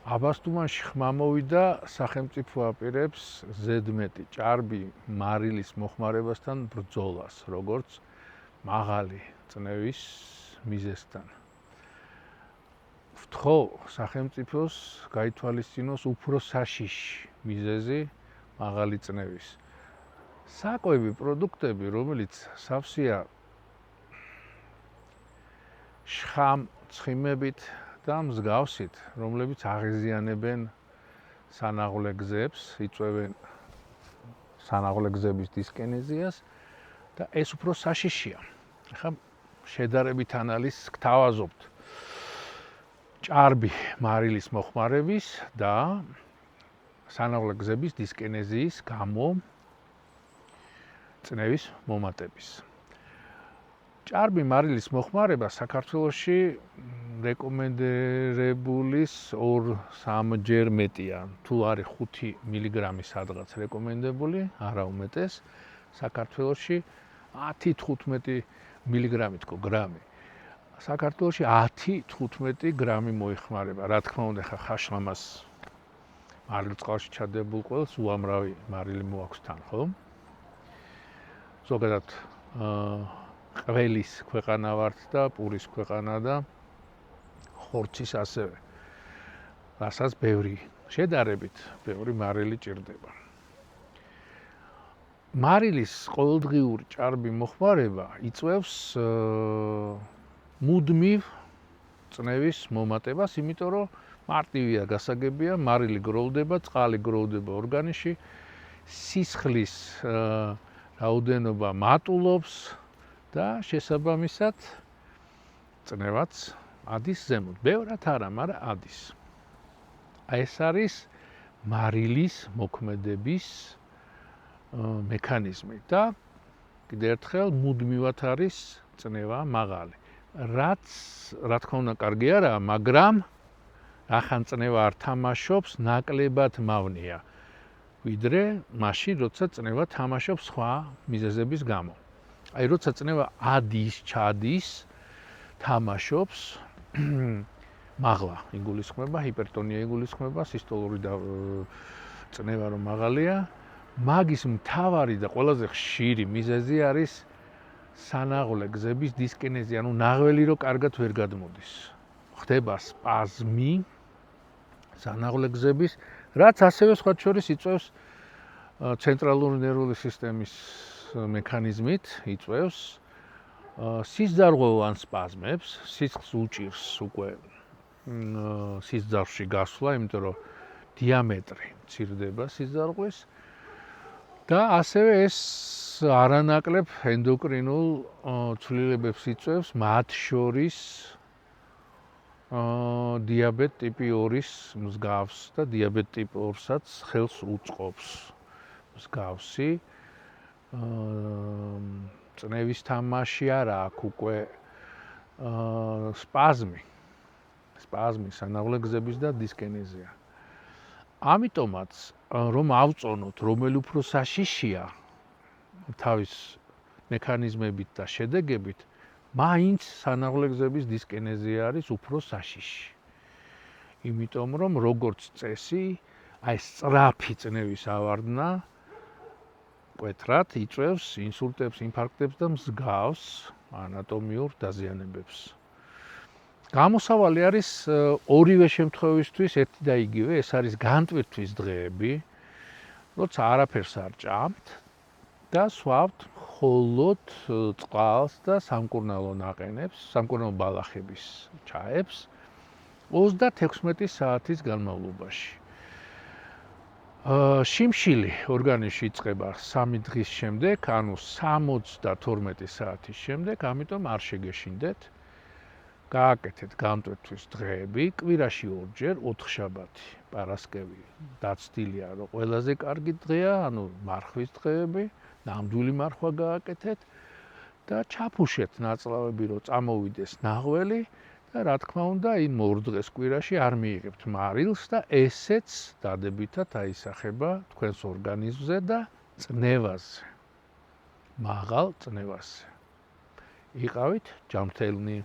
აბასთუმანში ხმა მოვიდა სახელმწიფო აპირებს ზედმეტი ჭარბი მარილის მოხმარებასთან ბრძოლას, როგორც მაღალი წნევის მიზეზთან. ვთხოვ სახელმწიფოს გაითვალისწინოს უფრო საშიში მიზეზი მაღალი წნევის. საკვები პროდუქტები, რომელიც სავსეა შხამ ცხიმებით და მსგავსით, რომლებიც აღიზიანებენ სანაღვლე გზებს, იწვევენ სანაღვლე გზების დისკინეზიას და ეს უფრო საშიშია. ახლა შედარებით ანალიზს გთავაზობთ ჭარბი მარილის მოხმარების და სანაღვლე გზების დისკინეზიის გამო წნევის მომატების. ჭარბი მარილის მოხმარება საქართველოში რეკომენდებულის 2-3 მეტია. თუ არის 5 მილიგრამი სადღაც რეკომენდებული, არა უმეტეს, საქართველოში 10-15 მილიგრამი თქო გრამი. საქართველოში 10-15 გრამი მოიხმარება. რა თქმა უნდა, ხა ხაშლამას მარილ წყალში ჩადებულ ყველს უამრავი მარილი მოაქვს თან, ხო? ზოგადად ყველის ქვეყანა ვართ და პურის ქვეყანა და ხორცის ასევე. რასაც შედარებით ბევრი მარილი ჭირდება. მარილის ყოველდღიური ჭარბი მოხმარება იწვევს მუდმივ წნევის მომატებას, იმიტომ რომ მარტივია გასაგებია, მარილი გროვდება, წყალი გროვდება ორგანიზმში, სისხლის რაოდენობა მატულობს და შესაბამისად წნევაც ადის ზემოთ. ბევრად არა, მაგრამ ადის. ეს არის მარილის მოქმედების მექანიზმი და კიდევ ერთხელ მუდმივად არის წნევა მაღალი. რაც რა თქმა უნდა კარგი არაა, მაგრამ რახან წნევა არ თამაშობს, ნაკლებად მავნეა. ვიდრე მაშინ, როცა წნევა თამაშობს სხვა მიზეზების გამო. აი, როცა წნევა ადის, ჩადის, თამაშობს, მაღლა იგულისხმება, ჰიპერტონია იგულისხმება, სისტოლური წნევა რომ მაღალია, მაგის მთავარი და ყველაზე ხშირი მიზეზი არის სანაღვლე გზების დისკინეზია, ანუ ნაღველი რო კარგად ვერ გადმოდის. ხდება სპაზმი სანაღვლე გზების, რაც ასევე სხვა შორის იწვევს ცენტრალური ნერვული სისტემის მექანიზმით, იწვევს სისძარღვევან სპაზმებს, სისხლს უჭირს უკვე სისძარში გასვლა, იმიტომ რომ დიამეტრი მცირდება სისძარღვის და ასევე ეს არანაკლებ ენდოკრინულ ცვლილებებს იწვევს, მათ შორის დიაბეტ ტიპი 2-ის მსგავს და დიაბეტ ტიპ 2-საც ხელს უწყობს. მსგავსი წნევის თამაში არა აქვს უკვე სპაზმი სანაღვლე გზების და დისკინეზია. ამიტომაც რომ ავწონოთ, რომელი უფრო საშიშია თავის მექანიზმებით და შედეგებით, მაინც სანაღვლე გზების დისკინეზია არის უფრო საშიში. იმიტომ რომ როგორც წესი, აი სწრაფი წნევის ავარდნა მკვეთრად იწვევს ინსულტებს, ინფარქტებს და მსგავს ანატომიურ დაზიანებებს. გამოსავალი არის ორივე შემთხვევისთვის ერთი და იგივე, ეს არის განტვირთვის დღეები, როცა არაფერს არ ჭამთ და სვავთ მხოლოდ წყალს და სამკურნალო ნაყენებს, სამკურნალო ბალახების ჩაებს 36 საათის განმავლობაში. შიმშილი ორგანიზმში იწყება 3 დღის შემდეგ, ანუ 72 საათის შემდეგ, ამიტომ არ შეგეშინდეთ. გააკეთეთ განტვირთვის დღეები, კვირაში 2 ჯერ, 4 შაბათი, პარასკევი დაცდილია, რომ ყველაზე კარგი დღეა, ანუ მარხვის დღეები, ნამდვილი მარხვა გააკეთეთ და ჩაფუშეთ ნაწლავები, რომ წამოვიდეს ნაღველი და რა თქმა უნდა, იმ 2 დღეს კვირაში არ მიიღებთ მარილს და ესეც დადებითად აისახება თქვენს ორგანიზმზე და წნევაზე. მაღალ წნევაზე. იყავით ჯანმრთელნი.